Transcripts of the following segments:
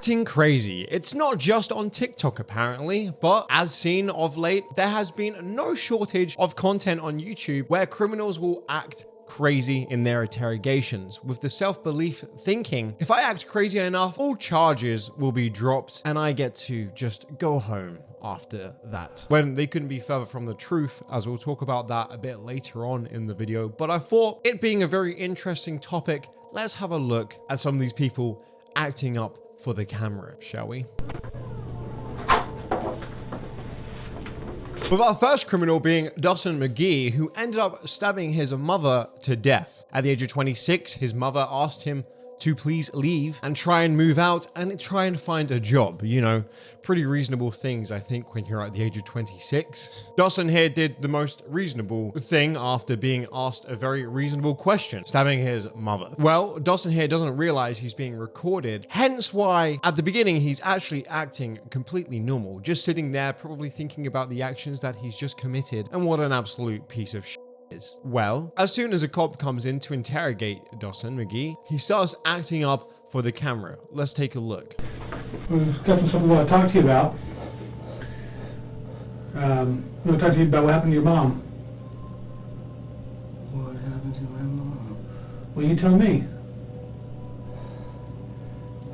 Acting crazy. It's not just on TikTok apparently, but as seen of late, there has been no shortage of content on YouTube where criminals will act crazy in their interrogations, with the self-belief thinking, if I act crazy enough, all charges will be dropped and I get to just go home after that. When they couldn't be further from the truth, as we'll talk about that a bit later on in the video. But I thought, it being a very interesting topic, let's have a look at some of these people acting up for the camera, shall we? With our first criminal being Dawson McGee, who ended up stabbing his mother to death. At the age of 26, his mother asked him to please leave and try and move out and try and find a job. You know, pretty reasonable things, I think, when you're at the age of 26. Dawson here did the most reasonable thing after being asked a very reasonable question, stabbing his mother. Well, Dawson here doesn't realize he's being recorded, hence why at the beginning he's actually acting completely normal, just sitting there probably thinking about the actions that he's just committed and what an absolute piece of shit. Well, as soon as a cop comes in to interrogate Dawson McGee, he starts acting up for the camera. Let's take a look. We've got something I want to talk to you about. I want to talk to you about what happened to your mom. What happened to my mom? Well, you tell me.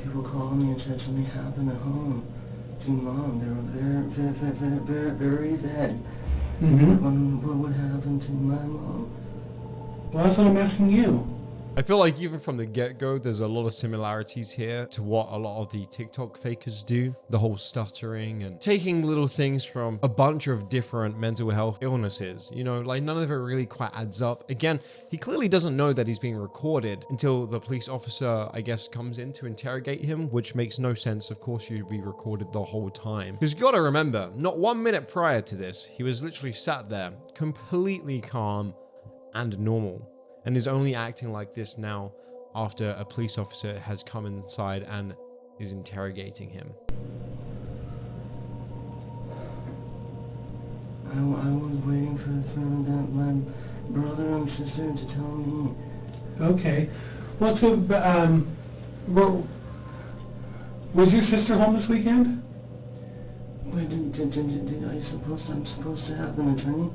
People called me and said something happened at home to mom. They were very bad. What happened to my mom? Well, that's what I'm asking you. I feel like even from the get-go, there's a lot of similarities here to what a lot of the TikTok fakers do. The whole stuttering and taking little things from a bunch of different mental health illnesses. You know, like none of it really quite adds up. Again, he clearly doesn't know that he's being recorded until the police officer, I guess, comes in to interrogate him, which makes no sense. Of course, you'd be recorded the whole time. Because you gotta remember, not 1 minute prior to this, he was literally sat there, completely calm and normal, and is only acting like this now after a police officer has come inside and is interrogating him. I was waiting for my brother and sister to tell me. Okay. Well, so, was your sister home this weekend? Wait, I'm supposed to have an attorney?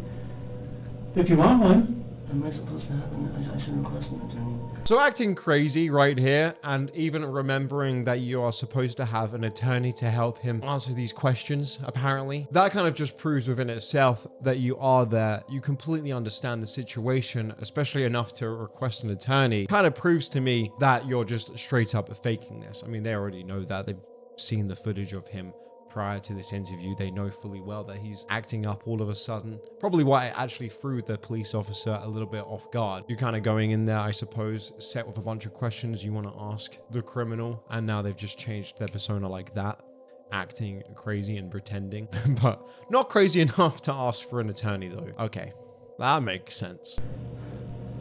If you want one. Am I supposed to have I should request an attorney. So acting crazy right here, and even remembering that you are supposed to have an attorney to help him answer these questions, apparently, that kind of just proves within itself that you are there. You completely understand the situation, especially enough to request an attorney. Kind of proves to me that you're just straight up faking this. I mean, they already know that. They've seen the footage of him prior to this interview. They know fully well that he's acting up all of a sudden. Probably why it actually threw the police officer a little bit off guard. You're kind of going in there, I suppose, set with a bunch of questions you want to ask the criminal, and now they've just changed their persona like that, acting crazy and pretending, but not crazy enough to ask for an attorney though. Okay, that makes sense.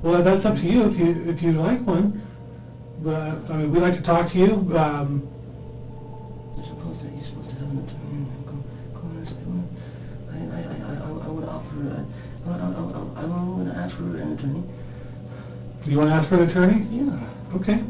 Well, that's up to you if you like one. But I mean, we'd like to talk to you. You want to ask for an attorney? Yeah. Okay.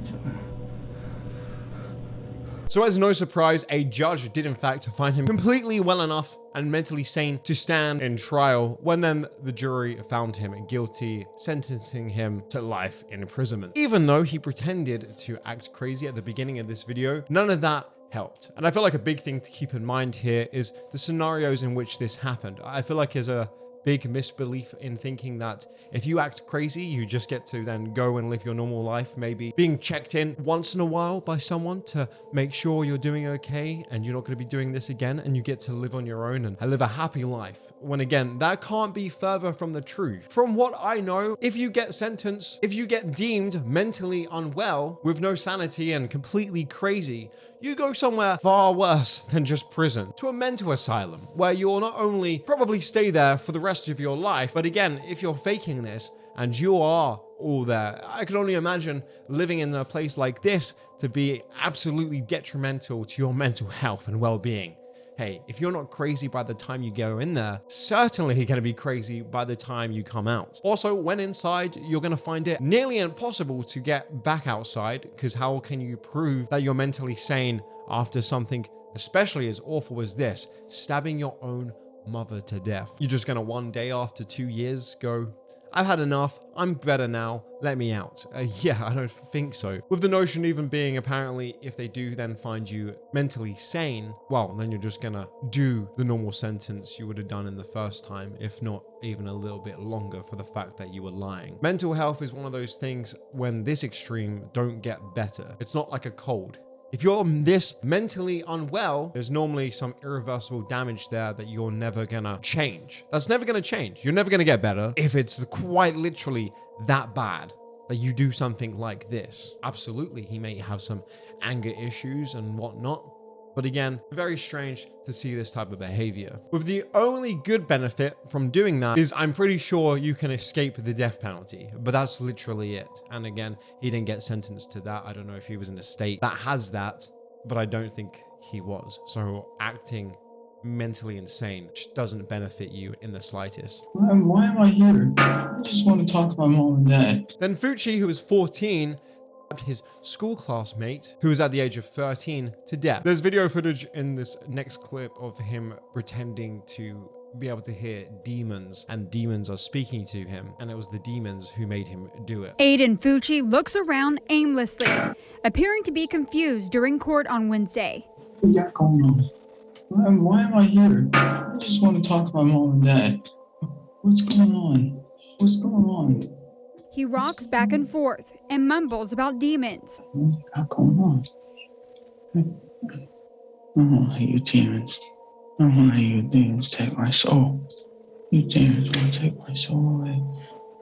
So as no surprise, a judge did in fact find him completely well enough and mentally sane to stand in trial, when then the jury found him guilty, sentencing him to life in imprisonment. Even though he pretended to act crazy at the beginning of this video, none of that helped. And I feel like a big thing to keep in mind here is the scenarios in which this happened. I feel like there's a big misbelief in thinking that if you act crazy, you just get to then go and live your normal life, maybe being checked in once in a while by someone to make sure you're doing okay and you're not going to be doing this again, and you get to live on your own and live a happy life. When again, that can't be further from the truth. From what I know, if you get sentenced, if you get deemed mentally unwell with no sanity and completely crazy, you go somewhere far worse than just prison, to a mental asylum, where you'll not only probably stay there for the rest of your life, but again, if you're faking this and you are all there, I can only imagine living in a place like this to be absolutely detrimental to your mental health and well-being. hey, if you're not crazy by the time you go in there, certainly you're going to be crazy by the time you come out. Also, when inside, you're going to find it nearly impossible to get back outside, because how can you prove that you're mentally sane after something especially as awful as this, stabbing your own mother to death? You're just going to one day after 2 years go, I've had enough, I'm better now, let me out. Yeah, I don't think so. With the notion even being apparently if they do then find you mentally sane, well, then you're just gonna do the normal sentence you would have done in the first time, if not even a little bit longer for the fact that you were lying. Mental health is one of those things when this extreme don't get better. It's not like a cold. If you're this mentally unwell, there's normally some irreversible damage there that you're never gonna change. That's never gonna change. You're never gonna get better if it's quite literally that bad that you do something like this. Absolutely, he may have some anger issues and whatnot. But again, very strange to see this type of behavior. With the only good benefit from doing that is I'm pretty sure you can escape the death penalty, but that's literally it. And again, he didn't get sentenced to that. I don't know if he was in a state that has that, but I don't think he was. So acting mentally insane just doesn't benefit you in the slightest. Why am I here? I just want to talk to my mom and dad. Then Fucci, who was 14, his school classmate, who was at the age of 13, to death. There's video footage in this next clip of him pretending to be able to hear demons, and demons are speaking to him, and it was the demons who made him do it. Aiden Fucci looks around aimlessly, appearing to be confused during court on Wednesday. What you got going on? Why am I here? I just want to talk to my mom and dad. What's going on? What's going on? He rocks back and forth and mumbles about demons. What you got going on? I don't want you demons. I don't want you demons take my soul. You demons want to take my soul away.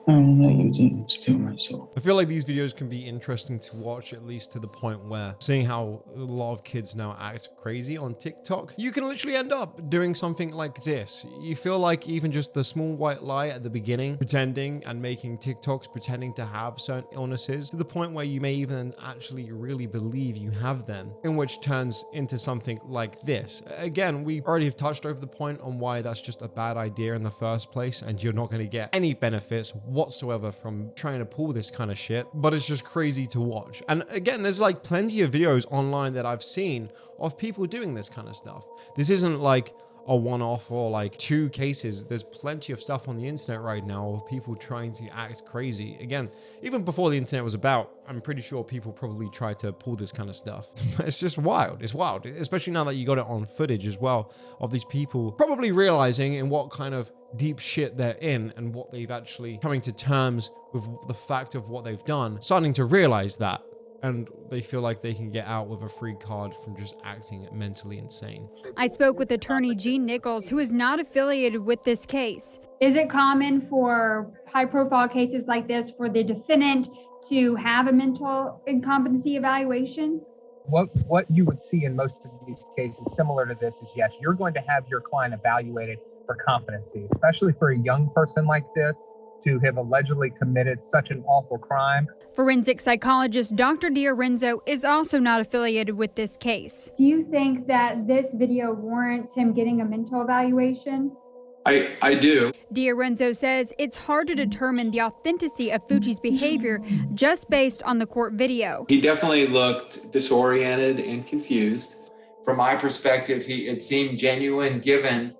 I don't let you demons steal my soul. I feel like these videos can be interesting to watch, at least to the point where seeing how a lot of kids now act crazy on TikTok, you can literally end up doing something like this. You feel like even just the small white lie at the beginning, pretending and making TikToks pretending to have certain illnesses, to the point where you may even actually really believe you have them, in which turns into something like this. Again, we already have touched over the point on why that's just a bad idea in the first place, and you're not going to get any benefits whatsoever from trying to pull this kind of shit, but it's just crazy to watch. And again, there's like plenty of videos online that I've seen of people doing this kind of stuff. This isn't like a one-off or like 2 cases. There's plenty of stuff on the internet right now of people trying to act crazy. Again, even before the internet was about, I'm pretty sure people probably tried to pull this kind of stuff. It's just wild. It's wild, especially now that you got it on footage as well of these people probably realizing in what kind of deep shit they're in and what they've actually coming to terms with the fact of what they've done, starting to realize that. And they feel like they can get out with a free card from just acting mentally insane. I spoke with attorney Gene Nichols, who is not affiliated with this case. Is it common for high-profile cases like this for the defendant to have a mental incompetency evaluation? What you would see in most of these cases similar to this is, yes, you're going to have your client evaluated for competency, especially for a young person like this to have allegedly committed such an awful crime. Forensic psychologist Dr. D'Arenzo is also not affiliated with this case. Do you think that this video warrants him getting a mental evaluation? I do. D'Arenzo says it's hard to determine the authenticity of Fucci's behavior just based on the court video. He definitely looked disoriented and confused. From my perspective, it seemed genuine given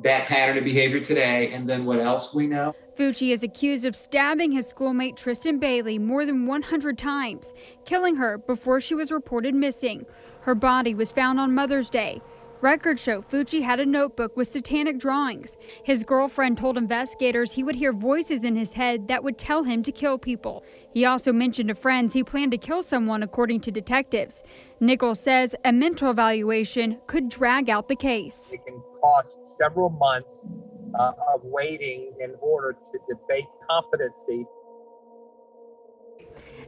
that pattern of behavior today, and then what else we know. Fucci is accused of stabbing his schoolmate Tristan Bailey more than 100 times, killing her before she was reported missing. Her body was found on Mother's Day. Records show Fucci had a notebook with satanic drawings. His girlfriend told investigators he would hear voices in his head that would tell him to kill people. He also mentioned to friends he planned to kill someone, according to detectives. Nichols says a mental evaluation could drag out the case. It can cost several months of waiting in order to debate competency.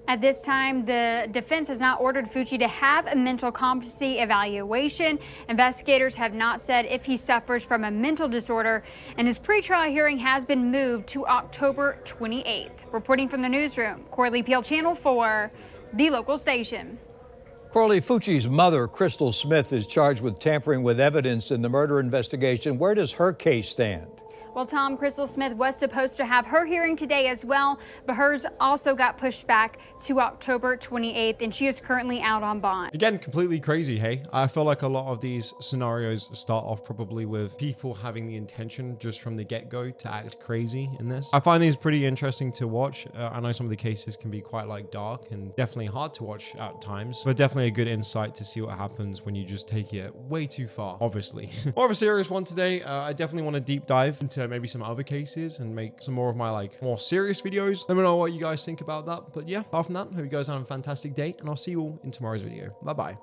At this time, the defense has not ordered Fucci to have a mental competency evaluation. Investigators have not said if he suffers from a mental disorder, and his pretrial hearing has been moved to October 28th. Reporting from the newsroom, Corley Peel, Channel 4, the local station. Crowley, Fucci's mother, Crystal Smith, is charged with tampering with evidence in the murder investigation. Where does her case stand? Well, Tom, Crystal Smith was supposed to have her hearing today as well, but hers also got pushed back to October 28th, and she is currently out on bond. Again, completely crazy, hey? I feel like a lot of these scenarios start off probably with people having the intention just from the get-go to act crazy in this. I find these pretty interesting to watch. I know some of the cases can be quite like dark and definitely hard to watch at times, but definitely a good insight to see what happens when you just take it way too far, obviously. More of a serious one today. I definitely want to deep dive into maybe some other cases and make some more of my like more serious videos. Let me know what you guys think about that. But yeah, apart from that, hope you guys have a fantastic day, and I'll see you all in tomorrow's video. Bye bye.